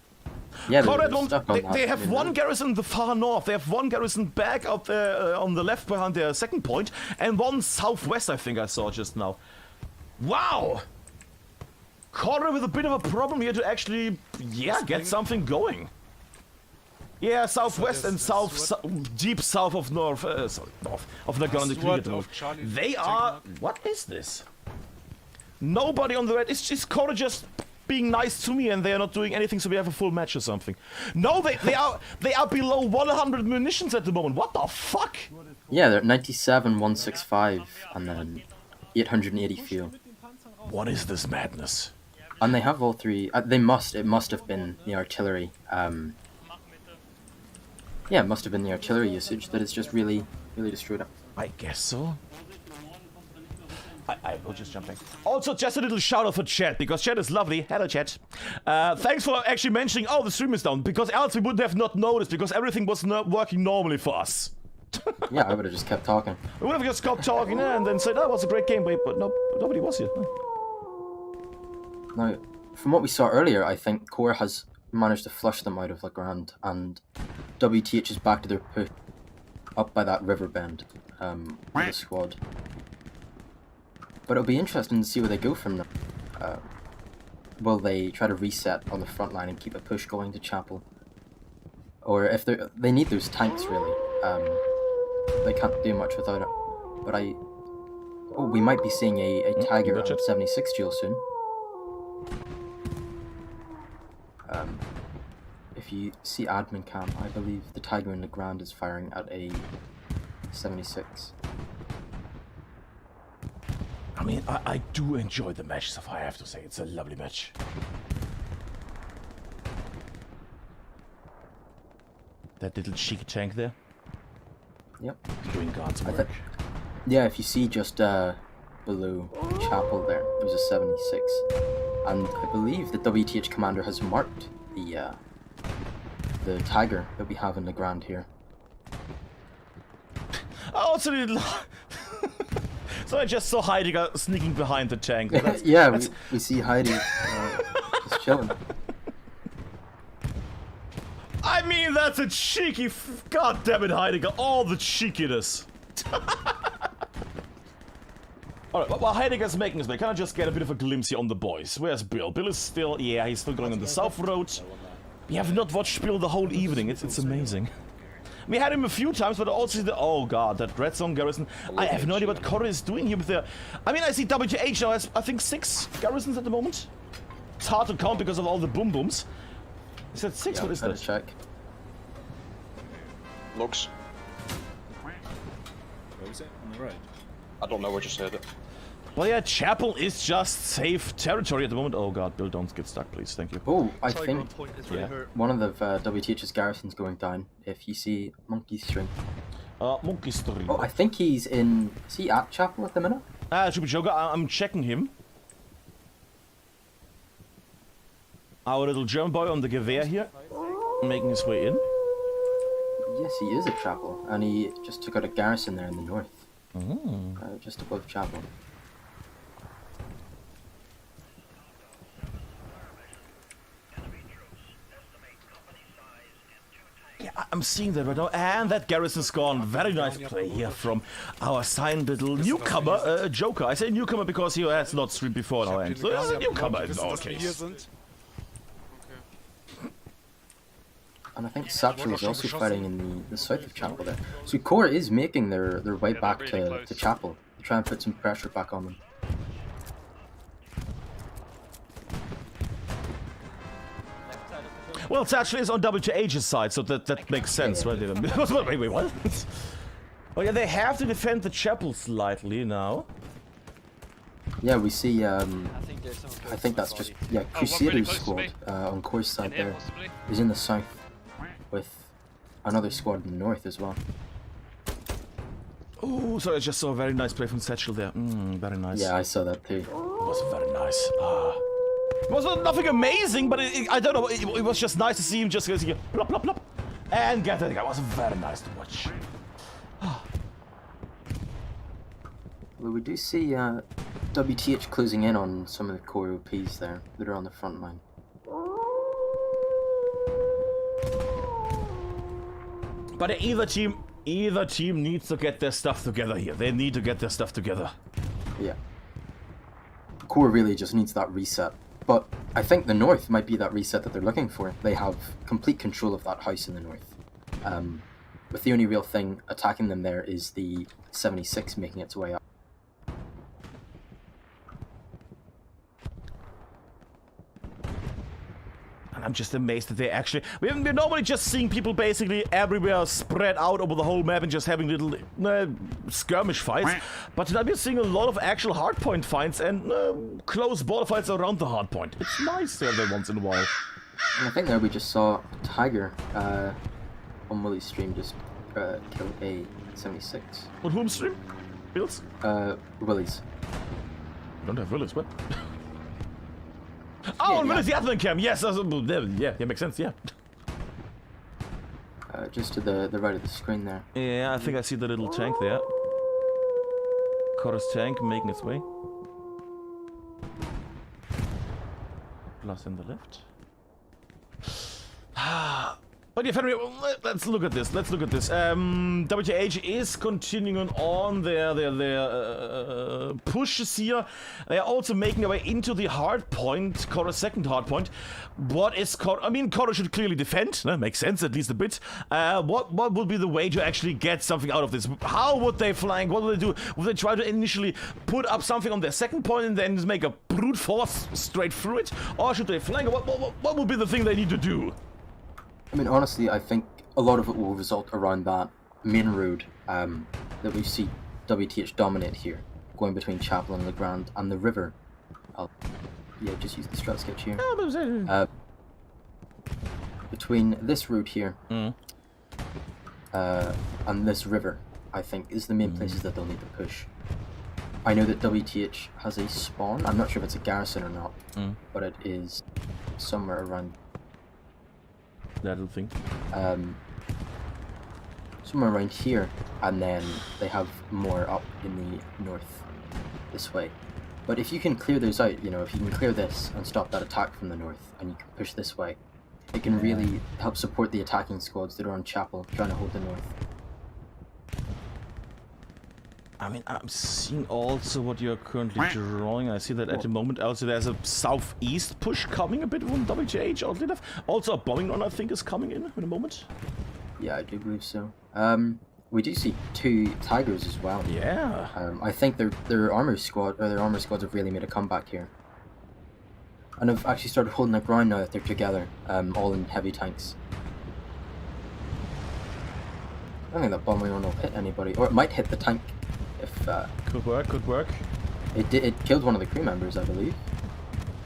S2: Yeah,
S1: they have one garrison in the far north, they have one garrison back up there on the left behind their 2nd point, and one southwest, I think I saw just now. Wow! Corvus with a bit of a problem here to actually, yeah, get something going. Yeah, southwest and deep south of north of Nagano. They are... What is this? Nobody on the red. It's just Corvus just being nice to me, and they are not doing anything, so we have a full match or something. No, they are below 100 munitions at the moment. What the fuck?
S2: Yeah, they're at 97, 165, and then 880 fuel.
S1: What is this madness?
S2: And they have all 3. It must have been the artillery. Yeah, it must have been the artillery usage that has just really destroyed it.
S1: I guess so. I will just jump back. Also, just a little shout out for chat, because chat is lovely. Hello, chat. Thanks for actually mentioning, oh, the stream is down, because else we would have not noticed, because everything was working normally for us.
S2: Yeah, I would have just kept talking.
S1: We would have just kept talking and then said, oh, it was a great game, but no, nobody was here.
S2: Now, from what we saw earlier, I think Core has managed to flush them out of the ground, and WTH is back to their push up by that river bend with a squad. But it'll be interesting to see where they go from there. Will they try to reset on the front line and keep a push going to Chapel? Or if they need those tanks, really. They can't do much without it. But we might be seeing a Tiger on 76 duel soon. If you see admin cam, I believe the Tiger in the ground is firing at a 76.
S1: I mean, I do enjoy the match, so I have to say, it's a lovely match. That little cheeky tank there.
S2: Yep.
S1: Doing God's work.
S2: Yeah, if you see just below Chapel there's a 76. And I believe the WTH commander has marked the Tiger that we have in the ground here.
S1: Oh, it's a little So I just saw Heidegger sneaking behind the tank. That's-
S2: Yeah,
S1: that's-
S2: we see Heidi just chilling.
S1: I mean, that's a cheeky. God damn it, Heidegger! All the cheekiness. All right, while Heidegger's making his way, can I just get a bit of a glimpse here on the boys? Where's Bill? Bill is still, yeah, he's still going on the south road. We have not watched Bill the whole evening. It's amazing. We had him a few times, but also the oh god, that red zone garrison. I have no idea what Corvus is doing here with their. I mean, I see WH now has I think 6 garrisons at the moment. It's hard to count because of all the boom booms. Is that 6?
S2: Yeah,
S1: What is
S2: better
S1: that?
S2: check.
S4: Looks.
S7: Where was it? On the road?
S4: I don't know, I just heard it.
S1: Well, yeah, Chapel is just safe territory at the moment. Oh god, Bill, don't get stuck, please. Thank you.
S2: Oh, I think
S1: Yeah.
S2: one of the WTH's garrisons going down. If you see Monkey String.
S1: Monkey Story.
S2: Oh, I think he's in. Is he at Chapel at the minute?
S1: Super Joker, I'm checking him. Our little German boy on the Gewehr here, making his way in.
S2: Yes, he is at Chapel, and he just took out a garrison there in the north,
S1: Mm.
S2: just above Chapel.
S1: Yeah, I'm seeing that right now, and that garrison's gone. Very nice play here from our signed little newcomer, Joker. I say newcomer because he has not streamed before now, and so he's a newcomer in our case.
S2: And I think Satchel is also fighting in the south of Chapel there. So Core is making their way back to Chapel to try and put some pressure back on them.
S1: Well, Satchel is on WH's side, so that makes sense, right? Wait, what? Oh yeah, they have to defend the chapel slightly now.
S2: Yeah, we see, I think that's just, yeah, Crusaders squad on Core's side there is in the south with another squad in the north as well.
S1: Oh, so I just saw a very nice play from Satchel there. Very nice.
S2: Yeah, I saw that too.
S1: It was very nice. It was nothing amazing, but I don't know, it was just nice to see him just go plop, plop, plop, and get that guy. It was very nice to watch.
S2: Well, we do see WTH closing in on some of the core OPs there that are on the front line.
S1: But either team needs to get their stuff together here. They need to get their stuff together.
S2: Yeah. Core really just needs that reset. But I think the north might be that reset that they're looking for. They have complete control of that house in the north. But the only real thing attacking them there is the 76 making its way up.
S1: And I'm just amazed that they actually... We're normally just seeing people basically everywhere spread out over the whole map and just having little skirmish fights. But tonight we're seeing a lot of actual hardpoint fights and close border fights around the hardpoint. It's nice to have that once in a while.
S2: And I think there we just saw Tiger on Willie's stream just kill a 76.
S1: On whom stream? Bills?
S2: Willie's.
S1: We don't have Willis, what? Oh,
S2: Yeah,
S1: Willis, the admin cam, yes, yeah, makes sense, yeah.
S2: Just to the right of the screen there.
S1: Yeah, I think I see the little tank there. Chorus tank making its way. Plus in the left. But yeah, Fenrir, let's look at this. WH is continuing on their pushes here. They are also making their way into the hard point, Chorus second hard point. What is Chorus? I mean, Chorus should clearly defend. That makes sense, at least a bit. What would be the way to actually get something out of this? How would they flank? What would they do? Would they try to initially put up something on their second point and then just make a brute force straight through it? Or should they flank? What would be the thing they need to do?
S2: I mean, honestly, I think a lot of it will result around that main road that we see WTH dominate here, going between Chapel and Legrand and the river. Yeah, just use the strat sketch here. Between this road here and this river, I think, is the main places that they'll need to push. I know that WTH has a spawn. I'm not sure if it's a garrison or not, but it is somewhere around...
S1: That little thing.
S2: Somewhere around here, and then they have more up in the north this way. But if you can clear those out, you know, if you can clear this and stop that attack from the north, and you can push this way, it can really help support the attacking squads that are on Chapel, trying to hold the north.
S1: I mean, I'm seeing also what you're currently drawing. I see that at the moment also there's a southeast push coming a bit from WTH, oddly enough. Also a bombing run, I think, is coming in a moment.
S2: Yeah, I do believe so. We do see 2 Tigers as well.
S1: Yeah.
S2: I think their armor squads have really made a comeback here. And have actually started holding their ground now that they're together, all in heavy tanks. I don't think that bombing run will hit anybody, or it might hit the tank if...
S1: Could work, could work.
S2: It killed one of the crew members, I believe.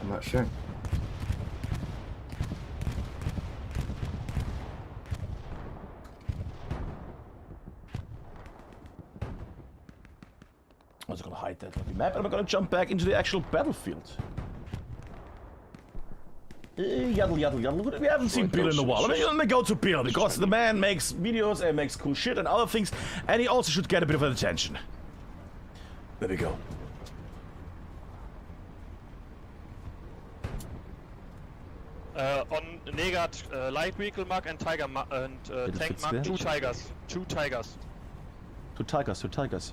S2: I'm not sure.
S1: I was gonna hide that lovely map, and I'm gonna jump back into the actual battlefield. Yaddle, yaddle, yaddle. We haven't seen Bill in a while. Let me go to Bill, because the man makes videos and makes cool shit and other things, and he also should get a bit of attention. There we go.
S6: On Negat, light vehicle mark and tiger and tank mark, 2 tigers. 2 tigers.
S1: Two tigers.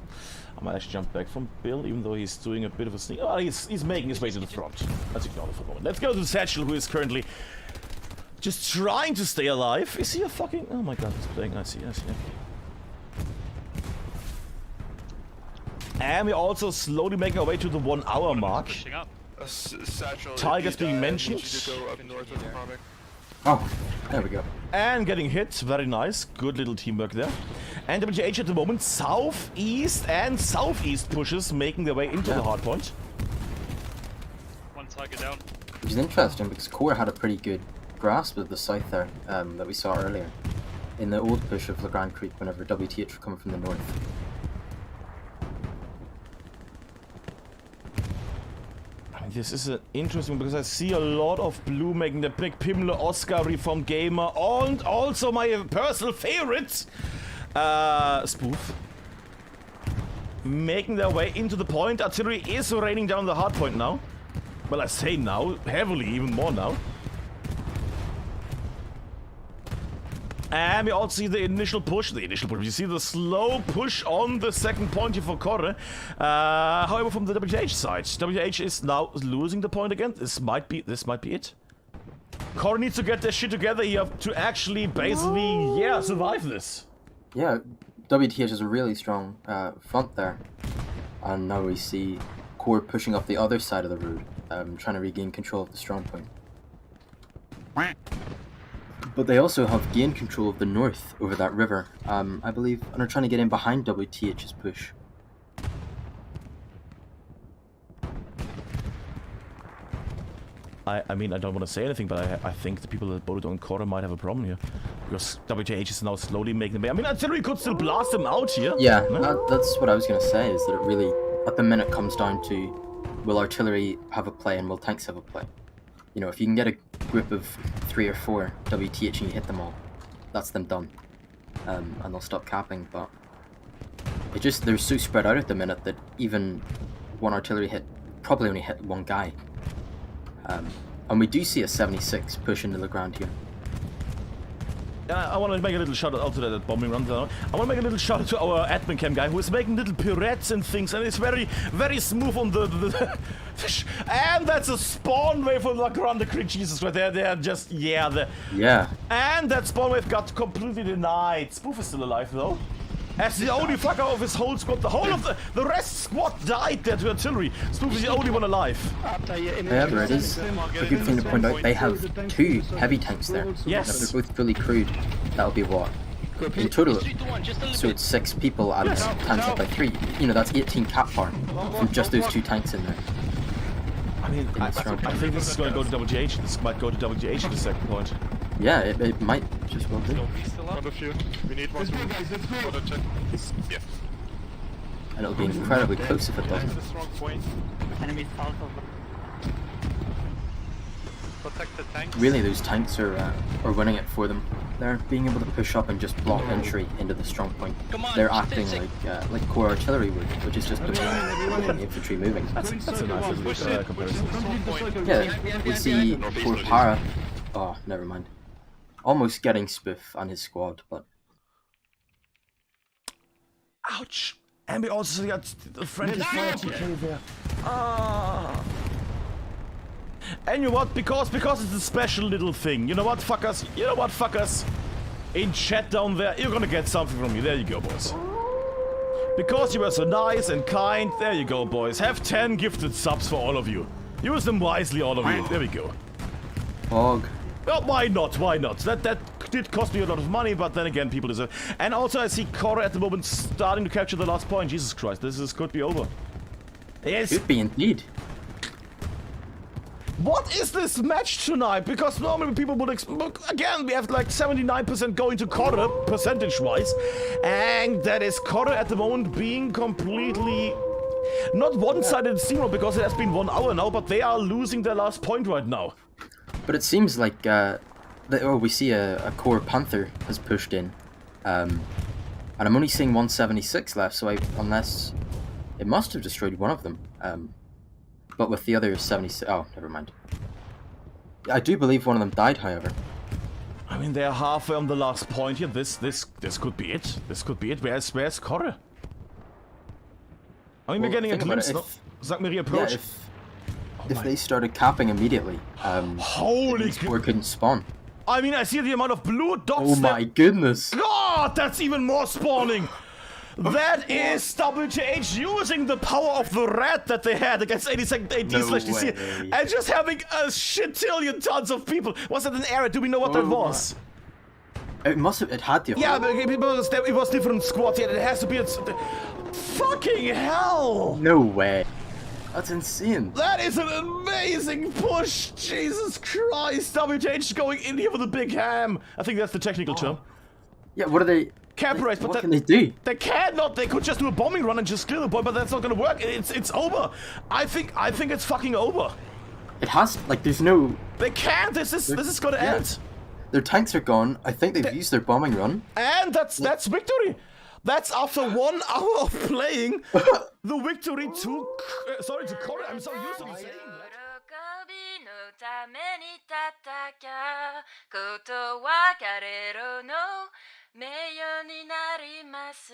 S1: I might actually jump back from Bill, even though he's doing a bit of a sneak. Oh, he's making his way to the front. Let's ignore it for a moment. Let's go to Satchel, who is currently just trying to stay alive. Is he a fucking... Oh my god, he's playing. I see. And we're also slowly making our way to the 1 hour mark.
S6: Pushing up.
S1: Tigers being mentioned.
S2: Oh, there we go.
S1: And getting hit, very nice, good little teamwork there. And WH at the moment, southeast and southeast pushes making their way into the hard point.
S6: 1 tiger down.
S2: Which is interesting because Core had a pretty good grasp of the south there that we saw earlier in the old push of Legrand Creek whenever WTH were coming from the north.
S1: This is interesting because I see a lot of blue making the big Pimler Oscar Reform Gamer and also my personal favorite spoof making their way into the point. Artillery is raining down the hard point now. Well, I say now, heavily, even more now. And we also see the initial push. We see the slow push on the second point here for Corre. However, from the WH side, WH is now losing the point again. This might be it. Corre needs to get their shit together here to actually basically, survive this.
S2: Yeah, WTH has a really strong front there. And now we see Core pushing up the other side of the road, trying to regain control of the strong point. But they also have gained control of the north over that river, I believe, and are trying to get in behind WTH's push.
S1: I mean, I don't want to say anything, but I think the people that voted on Corre might have a problem here. Because WTH is now slowly making them... I mean, artillery could still blast them out here.
S2: Yeah, that's what I was going to say, is that it really, at the minute, comes down to will artillery have a play and will tanks have a play? You know, if you can get a group of 3 or 4 WTH and you hit them all, that's them done. And they'll stop capping, but they're so spread out at the minute that even one artillery hit probably only hit one guy. And we do see a 76 push into the ground here.
S1: I want to make a little shout out to that bombing run down. I want to make a little shout out to our admin cam guy who is making little pirouettes and things, and it's very, very smooth on the and that's a spawn wave from Legrand Creek. Jesus Christ, they're just yeah. And that spawn wave got completely denied. Spoof is still alive though. As the only fucker of his whole squad, the whole of the rest squad died there to artillery. Spoof is the only one alive.
S2: However, it is a good thing to point out, they have 2 heavy tanks there.
S1: Yes.
S2: If they're both fully crewed, that'll be what? In total, so it's 6 people and tanks up by 3. You know, that's 18 cap power from just those 2 tanks in there.
S1: I mean, I think this is going to go to WH. This might go to WH at the second point.
S2: Yeah, it might just well do.
S6: We need one for the check. Yeah.
S2: And it'll be incredibly close if it doesn't.
S6: The strong point.
S7: Enemy south of...
S6: Protect the tanks.
S2: Really, those tanks are winning it for them. there, being able to push up and just block entry into the strong point. They're acting like core artillery would, which is just keeping infantry moving.
S1: That's a nice little comparison.
S2: Yeah, we see poor Para. Oh, never mind. Almost getting Spiff and his squad, but
S1: Ouch! And we also got the friendly fire TK there. Ah. And you know what? Because it's a special little thing. You know what, fuckers? You know what, fuckers? In chat down there, you're gonna get something from me. There you go, boys. Because you were so nice and kind, there you go, boys. Have 10 gifted subs for all of you. Use them wisely, all of you. There we go.
S2: Bog.
S1: Well, why not? Why not? That did cost me a lot of money, but then again, people deserve. And also, I see Cora at the moment starting to capture the last point. Jesus Christ, could be over. Yes.
S2: Could be indeed.
S1: What is this match tonight? Because normally people would again, we have like 79% going to Cora, percentage-wise. And that is Cora at the moment being completely... Not one-sided zero, because it has been 1 hour now, but they are losing their last point right now.
S2: But it seems like, we see a core Panther has pushed in. And I'm only seeing 176 left, so unless... It must have destroyed one of them. But with the other 76... Oh, never mind. I do believe one of them died, however.
S1: I mean, they're halfway on the last point here. This could be it. This could be it. Where's Cora? I mean, we're getting a glimpse, no? Zagmiri approach.
S2: Yeah, if they started capping immediately,
S1: Holy
S2: or couldn't spawn.
S1: I mean, I see the amount of blue dots.
S2: Oh my goodness!
S1: God, that's even more spawning. That is WTH using the power of the rat that they had against 82nd AD/DC, and just having a shitillion tons of people. Was it an error? Do we know what that was?
S2: It must have. It had to.
S1: Yeah, but it was different squads. Yeah, it has to be. Fucking hell!
S2: No way. That's insane.
S1: That is an amazing push. Jesus Christ! WTH going in here with a big ham. I think that's the technical term.
S2: Yeah. What are they?
S1: Cap race, but
S2: what can they do?
S1: They cannot. They could just do a bombing run and just clear the point, but that's not gonna work. It's over. I think it's fucking over.
S2: It has. Like, there's no.
S1: They can't. This is gonna end.
S2: Their tanks are gone. I think they've used their bombing run.
S1: And that's victory. That's after 1 hour of playing the victory to Cora. I'm so used to saying that.
S7: ために戦うことは彼らの名誉になります